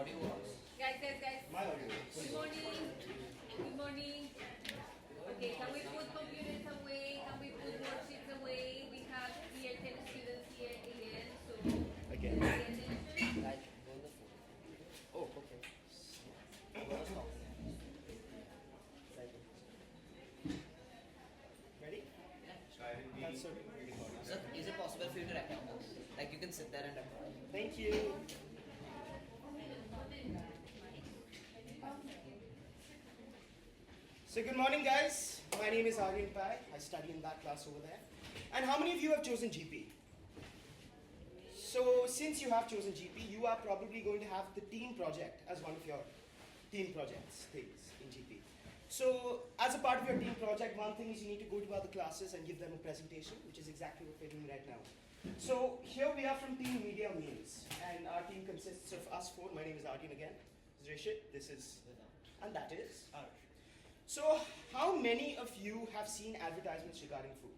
audio works. Guys. My audio. Good morning. Good morning. Okay, can we put computers away? Can we put worksheets away? We have here 10 students here again, so Again. pay attention. Like, go on the phone. Oh, okay. Ready? Yeah. That's so So, is it possible for you to record us? Like, you can sit there and record. Thank you. So good morning, guys. My name is Aryan Pai. I study in that class over there. And how many of you have chosen GP? So since you have chosen GP, you are probably going to have the team project as one of your team projects things in GP. So as a part of your team project, one thing is you need to go to other classes and give them a presentation, which is exactly what we're doing right now. So here we are from Team Media Meals, and our team consists of us four. My name is Aryan again. This is Rishit. This is, and that is Arsh. So how many of you have seen advertisements regarding food?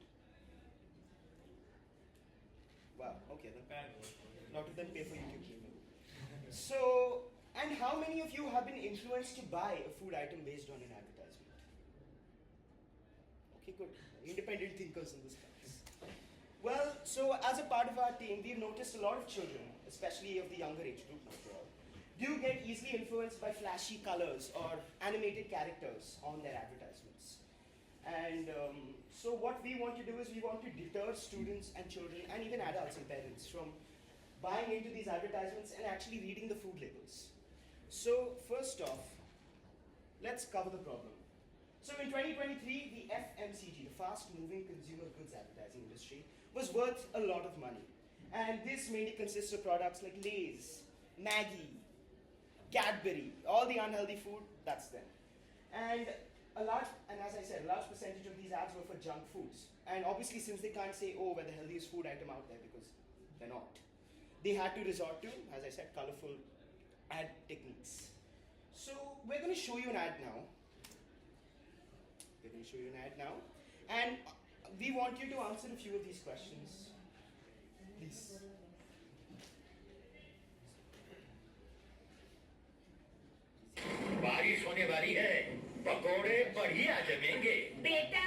Wow, okay, then not to then pay for YouTube Premium. So, and how many of you have been influenced to buy a food item based on an advertisement? Okay, good. Independent thinkers in this class. Well, so as a part of our team, we've noticed a lot of children, especially of the younger age group now, do get easily influenced by flashy colors or animated characters on their advertisements. And so what we want to do is we want to deter students and children and even adults and parents from buying into these advertisements and actually reading the food labels. So first off, let's cover the problem. So in 2023, the FMCG, the fast-moving consumer goods advertising industry, was worth a lot of money. And this mainly consists of products like Lay's, Maggi, Cadbury, all the unhealthy food, that's them. And as I said, a large percentage of these ads were for junk foods. And obviously, since they can't say, oh, we're the healthiest food item out there, because they're not, they had to resort to, as I said, colorful ad techniques. So we're going to show you an ad now. And we want you to answer a few of these questions. Please. बारिश होने वाली है पकोड़े बढ़िया जमेंगे बेटा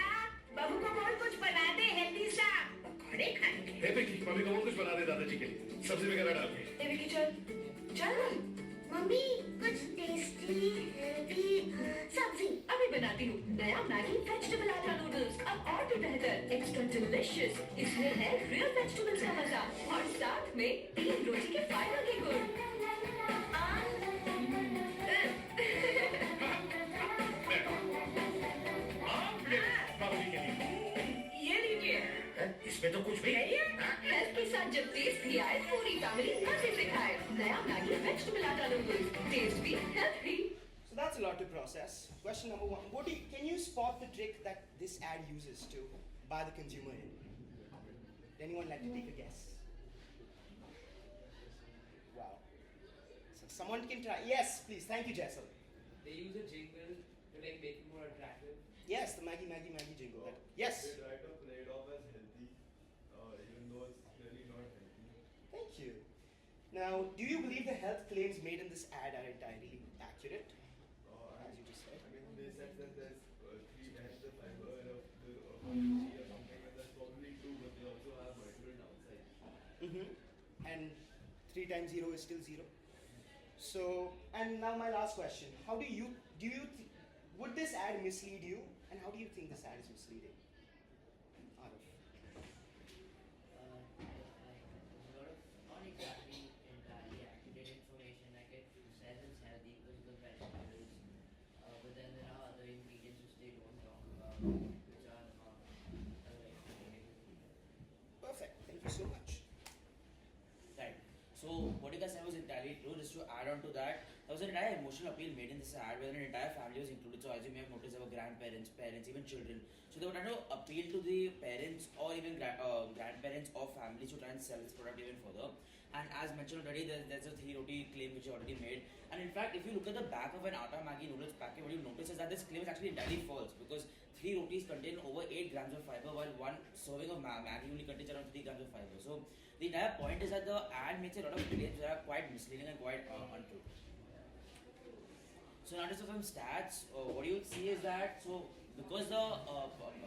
बहू को बोल कुछ बना दे हेल्दी सा पकोड़े खाएंगे हे बेटी मम्मी को बोल कुछ बना दे दादाजी के लिए सब्जी वगैरह डाल के ए विकी चल मम्मी कुछ टेस्टी हेल्दी सब्जी अभी बनाती हूँ नया मैगी वेजिटेबल आटा नूडल्स अब और भी बेहतर एक्स्ट्रा डिलीशियस इसमें है रियल वेजिटेबल्स का मजा और साथ में 3 रोटी के फाइबर के गुण ये लीजिए इसमें तो कुछ भी हेल्थ के साथ जब टेस्ट भी आए पूरी फैमिली मजे से खाए नया मैगी वेजिटेबल आटा नूडल्स टेस्ट भी हेल्थ भी So that's a lot to process. Question number one, can you spot the trick that this ad uses to buy the consumer in? Would anyone like to take a guess? Wow. So someone can try. Yes, please. Thank you, Jessel. They use a jingle to like make it more attractive. Yes, the Maggie jingle. Yes. They try to play it off as healthy, even though it's really not healthy. Thank you. Now, do you believe the health claims made in this ad are entirely accurate? As you just said. I mean, they said that there's 3 times the fiber of the or something, and that's probably true, but they also have multiple downsides. Mm-hmm. And 3 times 0 is still 0. So, and now my last question. Would this ad mislead you? And how do you think this ad is misleading? Arif. Not exactly entirely accurate information. Like it says it's healthy because of the vegetables, but then there are other ingredients which they don't talk about, which are Perfect. Thank you so much. right. So what you guys said was entirely true. Just to add on to that, there was an entire emotional appeal made in this ad where an entire family was included. So as you may have noticed, there were grandparents, parents, even children. So they were trying to appeal to the parents or even grandparents or families to try and sell this product even further. And as mentioned already, there's a 3 roti claim which you already made. And in fact, if you look at the back of an Atta Maggi noodles packet, what you notice is that this claim is actually entirely false because 3 rotis contain over 8 grams of fiber while 1 serving of Maggi only contains around 3 grams of fiber. So the entire point is that the ad makes a lot of claims that are quite misleading and quite untrue. So now just some stats. What you will see is that because the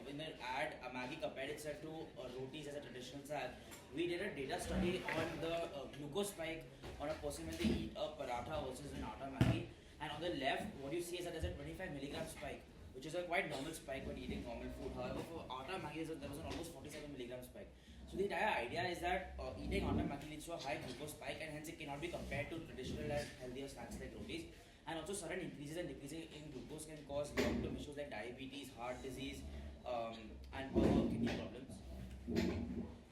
in the ad Maggi compared itself to rotis as a traditional salad, we did a data study on the glucose spike on a person when they eat a paratha versus an atta Maggi. And on the left, what you see is that there's a 25 milligram spike, which is a quite normal spike when eating normal food. However, for atta Maggi, there was an almost 47 milligram spike. So the entire idea is that eating atta Maggi leads to a high glucose spike, and hence it cannot be compared to traditional and healthier snacks like rotis. And also sudden increases and decreases in glucose can cause long-term issues like diabetes, heart disease, and other kidney problems.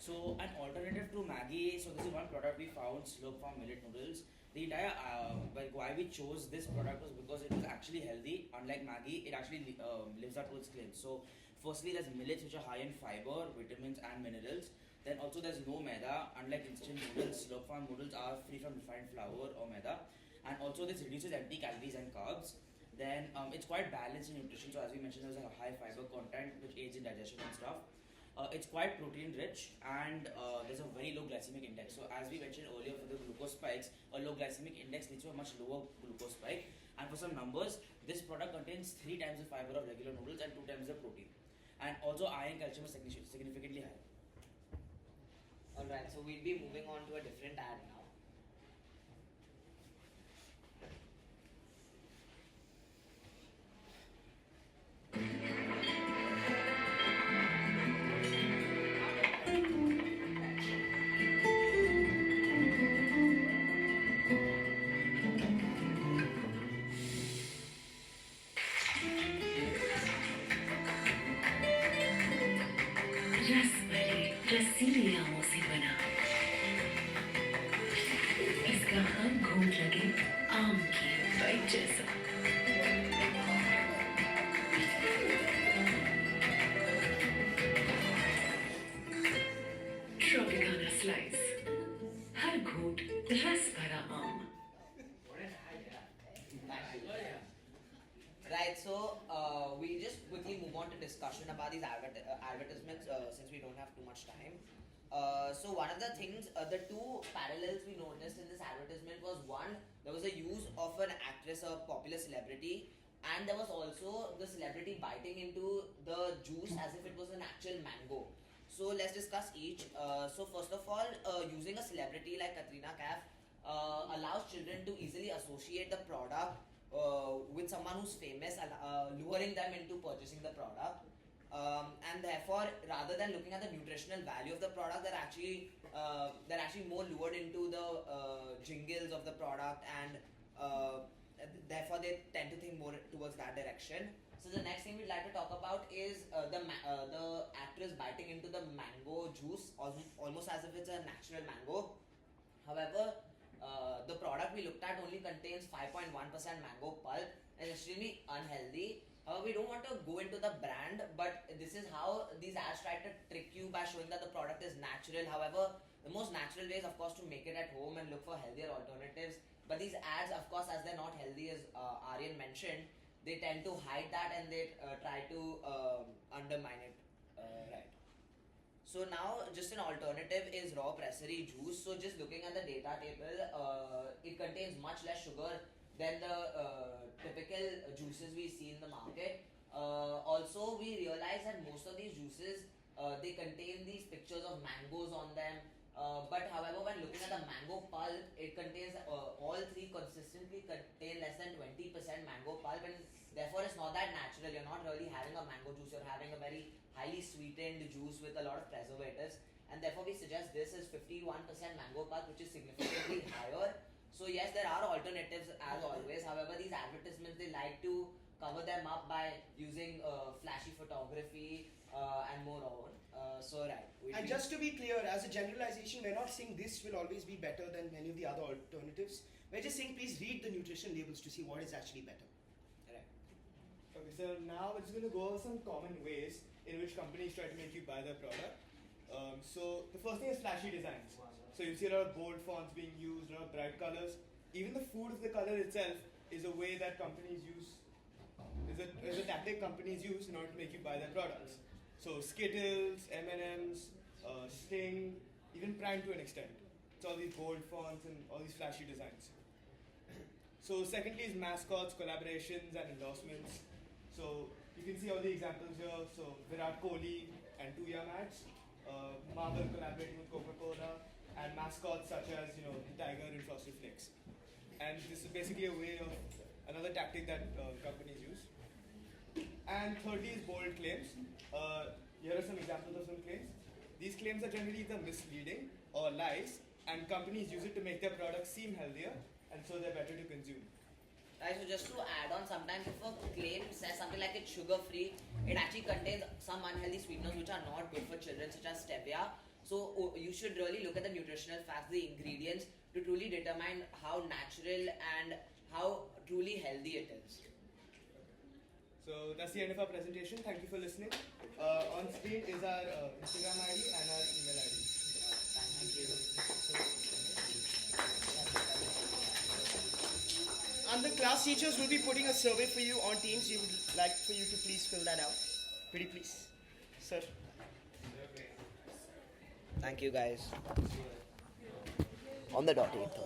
So an alternative to Maggi, so this is one product we found, Slurp Farm millet noodles. The entire why we chose this product was because it was actually healthy. Unlike Maggi, it actually lives up to its claims. So firstly, there's millets which are high in fiber, vitamins, and minerals. Then also there's no maida. Unlike instant noodles, Slurp Farm noodles are free from refined flour or maida. And also this reduces empty calories and carbs. Then it's quite balanced in nutrition. So as we mentioned, there's a high fiber content which aids in digestion and stuff. It's quite protein rich, and there's a very low glycemic index. So as we mentioned earlier, for the glucose spikes, a low glycemic index leads to a much lower glucose spike. And for some numbers, this product contains 3 times the fiber of regular noodles and 2 times the protein. And also iron calcium is significantly higher. Alright, so we'll be moving on to a different ad now. रस भरे रसीले आमों से बना इसका हर घूंट लगे आम की बाइट जैसा ट्रॉपिकाना स्लाइस हर घूंट रस भरा आम Right, so we'll just quickly move on to discussion about these advertisements since we don't have too much time. So one of the things, the two parallels we noticed in this advertisement was one, there was a use of an actress, a popular celebrity, and there was also the celebrity biting into the juice as if it was an actual mango. So let's discuss each. So first of all, using a celebrity like Katrina Kaif allows children to easily associate the product with someone who's famous, luring them into purchasing the product. And therefore, rather than looking at the nutritional value of the product, they're actually more lured into the jingles of the product, and therefore they tend to think more towards that direction. So the next thing we'd like to talk about is the actress biting into the mango juice, almost as if it's a natural mango. However, the product we looked at only contains 5.1% mango pulp and is extremely unhealthy. We don't want to go into the brand, but this is how these ads try to trick you by showing that the product is natural. However, the most natural way is, of course, to make it at home and look for healthier alternatives. But these ads, of course, as they're not healthy, as Aryan mentioned, they tend to hide that and they try to undermine it. Right. So now, just an alternative is raw pressery juice. So just looking at the data table, it contains much less sugar than the typical juices we see in the market. Also, we realize that most of these juices, they contain these pictures of mangoes on them. But however, when looking at the mango pulp, it contains, all three consistently contain less than 20% mango pulp, and therefore it's not that natural. You're not really having a mango juice, you're having a very highly sweetened juice with a lot of preservatives, and therefore we suggest this is 51% mango pulp, which is significantly higher. So yes, there are alternatives as always. However, these advertisements, they like to cover them up by using flashy photography and more on. So right. And just to be clear, as a generalization, we're not saying this will always be better than any of the other alternatives. We're just saying please read the nutrition labels to see what is actually better. Right. Okay, so now we're just going to go over some common ways in which companies try to make you buy their product. So the first thing is flashy designs. So you see a lot of bold fonts being used, a lot of bright colors. Even the food of the color itself is a way that companies use, is a tactic companies use in order to make you buy their products. So Skittles, M&Ms, Sting, even Prime to an extent. It's all these bold fonts and all these flashy designs. So secondly is mascots, collaborations, and endorsements. So you can see all the examples here. So Virat Kohli and 2 Yum ads, Marvel collaborating with Coca-Cola, and mascots such as the tiger and Frosted Flakes. And this is basically a way of another tactic that companies use. And thirdly is bold claims. Here are some examples of some claims. These claims are generally either misleading or lies, and companies use it to make their products seem healthier, and so they're better to consume. Right, so just to add on, sometimes if a claim says something like it's sugar-free, it actually contains some unhealthy sweeteners which are not good for children, such as stevia. So you should really look at the nutritional facts, the ingredients, to truly determine how natural and how truly healthy it is. So that's the end of our presentation. Thank you for listening. On screen is our Instagram ID and our email ID. Thank you. And the class teachers will be putting a survey for you on Teams. We would like for you to please fill that out. Pretty please. Sir. Thank you, guys. On the dot 8.